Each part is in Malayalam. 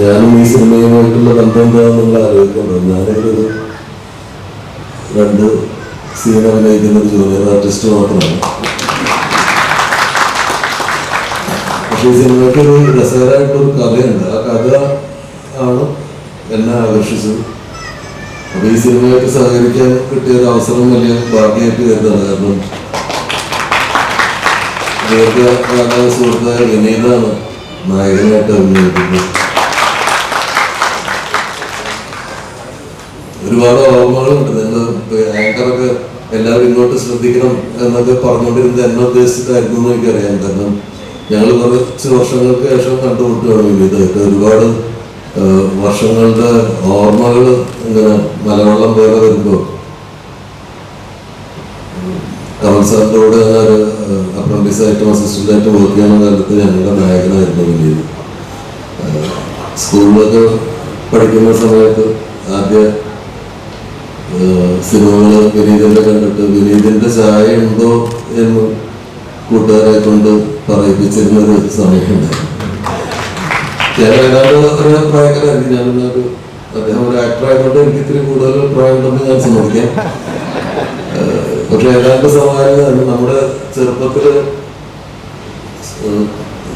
ഞാനും ഈ സിനിമയുമായിട്ടുള്ള ബന്ധം എന്താണെന്ന് നിങ്ങൾ ആലോചിക്കുന്നുണ്ടോ? ഞാനൊരു 2 സീൻ അഭിനയിക്കുന്ന ഒരു ജൂനിയർ ആർട്ടിസ്റ്റ് മാത്രമാണ്. പക്ഷേ ഈ സിനിമയ്ക്കൊരു രസകരമായിട്ടൊരു കഥയുണ്ട്. ആ കഥ ആണ് എന്നെ ആകർഷിച്ചത്. അപ്പോൾ ഈ സിനിമയായിട്ട് സഹകരിക്കാൻ കിട്ടിയ ഒരു അവസരം വലിയ ഭാഗ്യമായിട്ട് കരുതാണ്. കാരണം ദീർഘകാല സുഹൃത്തായ വിനീതാണ് നായകനായിട്ട് അഭിനയിക്കുന്നത്. ഒരുപാട് ഓർമ്മകളുണ്ട്. നിങ്ങൾ ആങ്കറൊക്കെ എല്ലാവരും ഇങ്ങോട്ട് ശ്രദ്ധിക്കണം എന്നൊക്കെ പറഞ്ഞുകൊണ്ടിരുന്നത് എന്നെ ഉദ്ദേശിച്ചിട്ടായിരുന്നു എന്ന് എനിക്കറിയാം. കാരണം ഞങ്ങൾ കുറച്ച് വർഷങ്ങൾക്ക് ശേഷം കണ്ടുമുട്ടുകയാണ് വിനീതായിട്ട്. ഒരുപാട് വർഷങ്ങളുടെ ഓർമ്മകൾ ഇങ്ങനെ മലവെള്ളം പോലെ വരുമ്പോൾ കമൽ സാറിൻ്റെ കൂടെ ഒരു അപ്രന്റീസായിട്ടും അസിസ്റ്റൻ്റായിട്ടും വർക്ക് ചെയ്യുന്ന കാലത്ത് ഞങ്ങളുടെ നായകനായിരുന്നു വിനീത്. സ്കൂളിലൊക്കെ പഠിക്കുന്ന സമയത്ത് ആദ്യ സിനിമകൾ വിനീതിൻ്റെ കണ്ടിട്ട് വിനീതിൻ്റെ ചായ ഉണ്ടോ എന്ന് കൂട്ടുകാരെ കൊണ്ട് പറയിപ്പിച്ചിരുന്നൊരു സമയമുണ്ടായിരുന്നു. ഞാൻ ഏതാണ്ട് ഒരു പ്രായക്കാരായിരിക്കും. ഞാനൊരു അദ്ദേഹം ഒരു ആക്ടറായതുകൊണ്ട് എനിക്ക് ഇത്തിരി കൂടുതൽ പ്രായമുണ്ടെന്ന് ഞാൻ സമ്മതിക്കാം. പക്ഷെ ഏതാണ്ട് സമയമാണ് നമ്മുടെ ചെറുപ്പത്തിൽ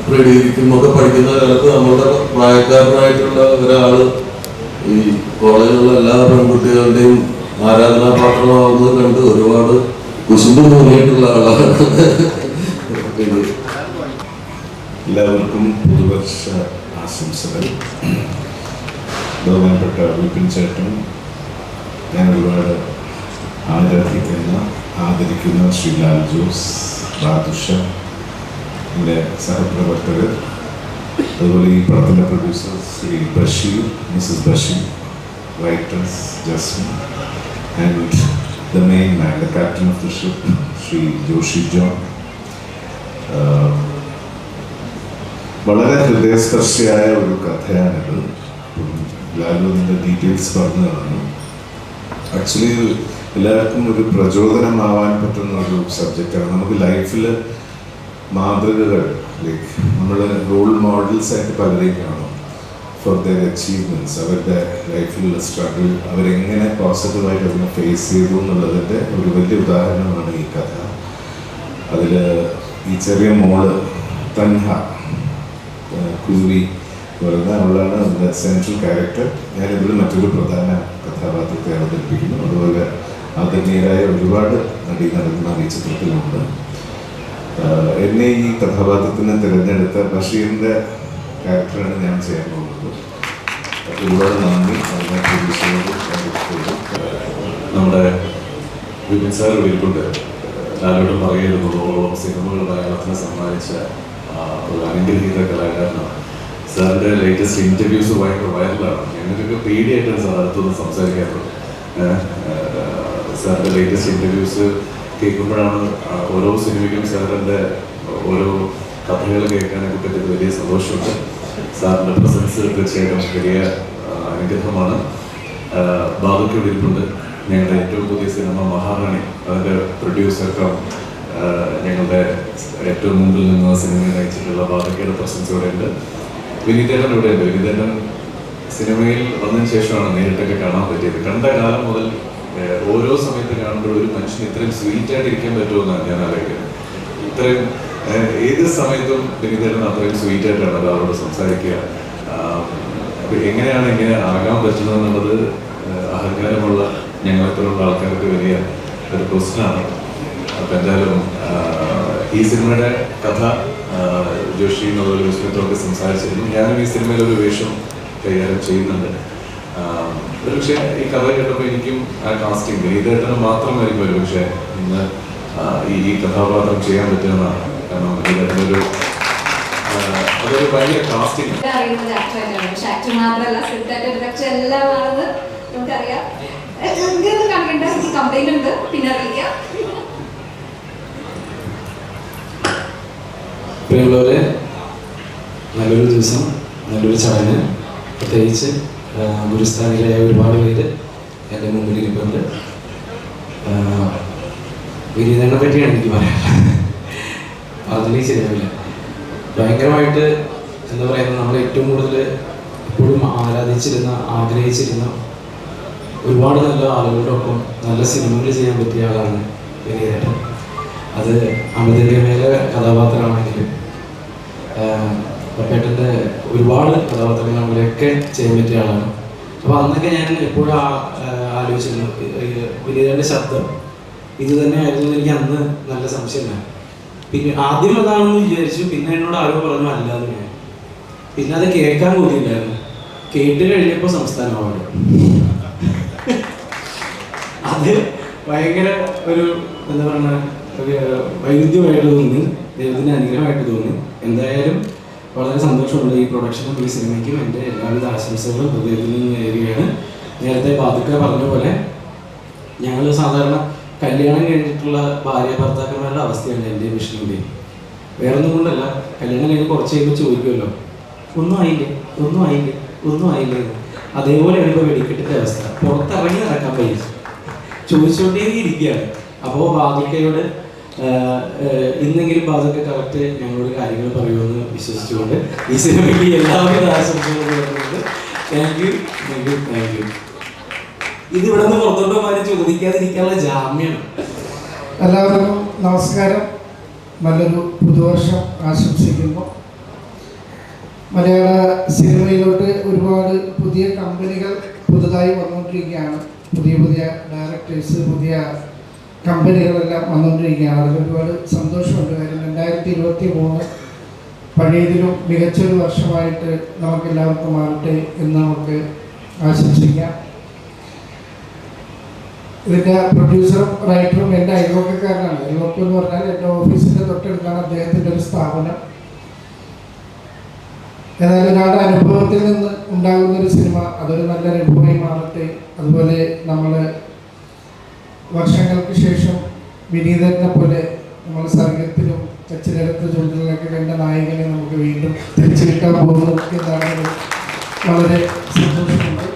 പ്രീഡിഗ്രിക്കുമൊക്കെ പഠിക്കുന്ന കാലത്ത് നമ്മളുടെ പ്രായക്കാരനായിട്ടുള്ള ഒരാള് ഈ കോളേജിലുള്ള എല്ലാ പെൺകുട്ടികളുടെയും ആരാധനാപാത്രമാവുന്നത് കണ്ട് ഒരുപാട് കുശുമ്പ് തോന്നിയിട്ടുള്ള ആളാണ്. എല്ലാവർക്കും പുതുവർഷ ആശംസകൾ. ബഹുമാനപ്പെട്ട വിപിൻ ചേട്ടൻ, ഞാൻ ഒരുപാട് ആദരിക്കുന്ന ശ്രീ ലാൽ ജോസ്, ബാദുഷ, എൻ്റെ സഹപ്രവർത്തകർ, അതുപോലെ ഈ പടത്തിൻ്റെ producer Shri Basheer, Mrs Basheer, writers Jasmin, and the main man, the captain of the ship Shri Joshi John. വളരെ ഹൃദയസ്പർശിയായ ഒരു കഥയാണിത്. ലാലു അതിൻ്റെ ഡീറ്റെയിൽസ് പറഞ്ഞു തന്നു. ആക്ച്വലി എല്ലാവർക്കും ഒരു പ്രചോദനമാവാൻ പറ്റുന്ന ഒരു സബ്ജക്റ്റാണ്. നമുക്ക് ലൈഫിൽ മാതൃകകൾ, ലൈക്ക് നമ്മൾ റോൾ മോഡൽസ് ആയിട്ട് പലരെയും കാണും ഫോർ ദർ അച്ചീവ്മെൻറ്റ്സ്. അവരുടെ ലൈഫിലുള്ള സ്ട്രഗിൾ, അവരെങ്ങനെ പോസിറ്റീവായിട്ട് അതിനെ ഫേസ് ചെയ്തു എന്നുള്ളതിൻ്റെ ഒരു വലിയ ഉദാഹരണമാണ് ഈ കഥ. അതിൽ ഈ ചെറിയ മോള് തൻഹ കുരുവി പറയുന്ന അവളാണ് അതിൻ്റെ സെൻട്രൽ ക്യാരക്ടർ. ഞാനിതിൽ മറ്റൊരു പ്രധാന കഥാപാത്രത്തെ അവതരിപ്പിക്കുന്നു. അതുപോലെ ആദരണീയരായ ഒരുപാട് നടീനടന്മാർ ഈ ചിത്രത്തിലുണ്ട്. എന്നെ ഈ കഥാപാത്രത്തിന് തിരഞ്ഞെടുത്ത ബഷീറിൻ്റെ ക്യാരക്ടറാണ് ഞാൻ ചെയ്യാൻ പോകുന്നത്. ഒരുപാട് നന്ദി. അതിനെ നമ്മുടെ വിപിൻ സാർ വീട്ടിലുണ്ട്. ലാലോട് പറയുന്നതോളം സിനിമകൾ മലയാളത്തിന് സമ്മാനിച്ച ഒരു അനുഗ്രഹീത കലാകാരനാണ്. സാറിൻ്റെ ലേറ്റസ്റ്റ് ഇൻ്റർവ്യൂസ് ഭയങ്കര വൈറലാണ്. ഞങ്ങൾക്കൊക്കെ പേടിയായിട്ടാണ് സാർ അടുത്തൊന്ന് സംസാരിക്കാറുള്ളത്. സാറിൻ്റെ ലേറ്റസ്റ്റ് ഇൻ്റർവ്യൂസ് കേൾക്കുമ്പോഴാണ് ഓരോ സിനിമയ്ക്കും സാറിൻ്റെ ഓരോ കഥകൾ കേൾക്കാനൊക്കെ പറ്റിയത് വലിയ സന്തോഷമുണ്ട്. സാറിൻ്റെ പ്രസൻസ് തീർച്ചയായിട്ടും വലിയ അനുഗ്രഹമാണ്. ബാബുക്ക് വിളിപ്പുണ്ട്. ഞങ്ങളുടെ ഏറ്റവും പുതിയ സിനിമ മഹാറാണി, അതിൻ്റെ പ്രൊഡ്യൂസർക്കും ഞങ്ങളുടെ ഏറ്റവും മുമ്പിൽ നിന്ന് സിനിമയിൽ നയിച്ചിട്ടുള്ള ബാബുക്കയുടെ പ്രസൻസ് ഇവിടെ ഉണ്ട്. വിനീതേട്ടൻ ഇവിടെ ഉണ്ട്. വിനീതേട്ടൻ സിനിമയിൽ വന്നതിന് ശേഷമാണ് നേരിട്ടൊക്കെ കാണാൻ പറ്റിയത്. കണ്ട കാലം മുതൽ ഓരോ സമയത്ത് കാണുമ്പോൾ ഒരു മനുഷ്യന് ഇത്രയും സ്വീറ്റായിട്ട് ഇരിക്കാൻ പറ്റുമെന്നാണ് ഞാൻ ആലോചിക്കുന്നത്. ഇത്രയും ഏത് സമയത്തും വിനീതേട്ടൻ അത്രയും സ്വീറ്റായിട്ടാണ് ഒരാളോട് സംസാരിക്കുക. എങ്ങനെയാണ് ഇങ്ങനെ ആകാൻ പറ്റുന്നതെന്നുള്ളത് അഹങ്കാരമുള്ള ഞങ്ങളെപ്പോലുള്ള ആൾക്കാർക്ക് വലിയ ഒരു ക്വസ്റ്റ്യനാണ്. അപ്പം എന്തായാലും ഈ സിനിമയുടെ കഥ ജോഷി എന്നുള്ള വിസ്മയത്തോടെ സംസാരിച്ചിരുന്നു. ഞാനും ഈ സിനിമയിൽ ഒരു വേഷം കൈകാര്യം ചെയ്യുന്നുണ്ട്. ഒരുപക്ഷെ ഈ കഥ കേട്ടപ്പോൾ എനിക്കും ആ കാസ്റ്റിംഗ് വിനീതേട്ടന് മാത്രമായിരിക്കും ഒരുപക്ഷെ ഇന്ന് ഈ കഥാപാത്രം ചെയ്യാൻ പറ്റുമെന്നാണ്. കാരണം വിനീതേട്ടനൊരു അതൊരു ഭയങ്കര കാസ്റ്റിംഗ്. പ്രിയമുള്ളവരെ, നല്ലൊരു ദിവസം, നല്ലൊരു ചടങ്ങ്. പ്രത്യേകിച്ച് ഗുരുസ്ഥാനികളായ ഒരുപാട് പേര് എൻ്റെ മുമ്പിൽ ഇരിപ്പുണ്ട്. വിനീതനെ പറ്റിയാണ് എനിക്ക് പറയാനുള്ളത്. പറഞ്ഞില്ലെങ്കിൽ ശരിയാവില്ല. ഭയങ്കരമായിട്ട് എന്താ പറയുക, നമ്മൾ ഏറ്റവും കൂടുതൽ എപ്പോഴും ആരാധിച്ചിരുന്ന ആഗ്രഹിച്ചിരുന്ന ഒരുപാട് നല്ല ആളുകളുടെ ഒപ്പം നല്ല സിനിമകൾ ചെയ്യാൻ പറ്റിയ ആളാണ് വിനീതേട്ടൻ. അത് അമിതിൻ്റെ മേലെ കഥാപാത്രമാണെങ്കിലും പപ്പേട്ടൻ്റെ ഒരുപാട് കഥാപാത്രങ്ങളൊക്കെ ചെയ്യാൻ പറ്റിയ ആളാണ്. അപ്പോൾ അന്നൊക്കെ ഞാൻ എപ്പോഴും ആലോചിച്ചിരുന്നു വിനീതേട്ടൻ്റെ ശബ്ദം ഇത് തന്നെയായിരുന്നു. എനിക്ക് അന്ന് നല്ല സംശയമില്ല. പിന്നെ ആദ്യം അതാണെന്ന് വിചാരിച്ചു, പിന്നെ എന്നോട് ആരോ പറഞ്ഞു അല്ലാതെ ഞാൻ. പിന്നെ അത് കേൾക്കാൻ കൂടിയില്ലായിരുന്നു. കേട്ട് കഴിഞ്ഞപ്പോൾ സംസ്ഥാന അവാർഡ്. അത് ഭയങ്കര ഒരു എന്താ പറയുക, ഒരു വൈരുദ്ധ്യമായിട്ട് തോന്നി, ദൈവത്തിൻ്റെ അനുഗ്രഹമായിട്ട് തോന്നി. എന്തായാലും വളരെ സന്തോഷമുണ്ട്. ഈ പ്രൊഡക്ഷനും ഈ സിനിമയ്ക്കും എൻ്റെ എല്ലാവിധ ആശംസകളും ഹൃദയത്തിൽ നിന്ന് നേരുകയാണ്. നേരത്തെ പാതുക്ക പറഞ്ഞ പോലെ ഞങ്ങൾ സാധാരണ കല്യാണം കഴിഞ്ഞിട്ടുള്ള ഭാര്യ ഭർത്താക്കന്മാരുടെ അവസ്ഥയാണ് എൻ്റെ വിഷ്ണുവിൻ്റെയും. വേറൊന്നും കൊണ്ടല്ല, കല്യാണം കഴിഞ്ഞ് കുറച്ച് കഴിയുമ്പോൾ ചോദിക്കുമല്ലോ, ഒന്നും ആയില്ലേ ഒന്നും ആയില്ലേ ഒന്നും ആയില്ലേ. അതേപോലെയാണ് ഇപ്പോൾ വെടിക്കെട്ടിൻ്റെ അവസ്ഥ. പുറത്തിറങ്ങി നടക്കാൻ പറ്റും, ചോദിച്ചുകൊണ്ടേ ഇരിക്കുകയാണ്. അപ്പോൾ ബാധുക്കയോട് ഇന്നെങ്കിലും ബാധുക്ക കറക്റ്റ് ഞങ്ങളോട് കാര്യങ്ങൾ പറയുമെന്ന് വിശ്വസിച്ചുകൊണ്ട് ഈ സിനിമയ്ക്ക് എല്ലാവിധ ആശംസകളും നേർന്നുകൊണ്ട് താങ്ക് യു. ഇത് ഇവിടെ നിന്ന് പുറത്തോട്ട് മാറി ചോദിക്കാതിരിക്കാനുള്ള ജാമ്യമാണ്. എല്ലാവർക്കും നമസ്കാരം. നല്ലൊരു പുതുവർഷം ആശംസിക്കുന്നു. മലയാള സിനിമയിലോട്ട് ഒരുപാട് പുതിയ കമ്പനികൾ പുതുതായി വന്നുകൊണ്ടിരിക്കുകയാണ്. പുതിയ ഡയറക്ടേഴ്സ്, പുതിയ കമ്പനികളെല്ലാം വന്നുകൊണ്ടിരിക്കുകയാണ്. അതിൽ ഒരുപാട് സന്തോഷമുണ്ട്. കാര്യം 2023 പഴയതിലും മികച്ചൊരു വർഷമായിട്ട് നമുക്കെല്ലാവർക്കും മാറട്ടെ എന്ന് നമുക്ക് ആശംസിക്കാം. ഇതിൻ്റെ പ്രൊഡ്യൂസറും റൈറ്ററും എൻ്റെ അയൽവക്കക്കാരനാണ്. അയൽവക്കം എന്ന് പറഞ്ഞാൽ എൻ്റെ ഓഫീസിൻ്റെ തൊട്ടടുത്താണ് അദ്ദേഹത്തിൻ്റെ ഒരു സ്ഥാപനം. ഏതായാലും ഒരാളുടെ അനുഭവത്തിൽ നിന്ന് ഉണ്ടാകുന്നൊരു സിനിമ അതൊരു നല്ല അനുഭവമായി മാറട്ടെ. അതുപോലെ നമ്മൾ വർഷങ്ങൾക്ക് ശേഷം വിനീതനെ പോലെ നമ്മൾ സർഗത്തിലും കച്ചിലെടുത്ത ചുണ്ടിലൊക്കെ കണ്ട നായകനെ നമുക്ക് വീണ്ടും തിരിച്ചു കിട്ടാൻ പോകുന്നു എന്നാണ് വളരെ സന്തോഷമുണ്ട്.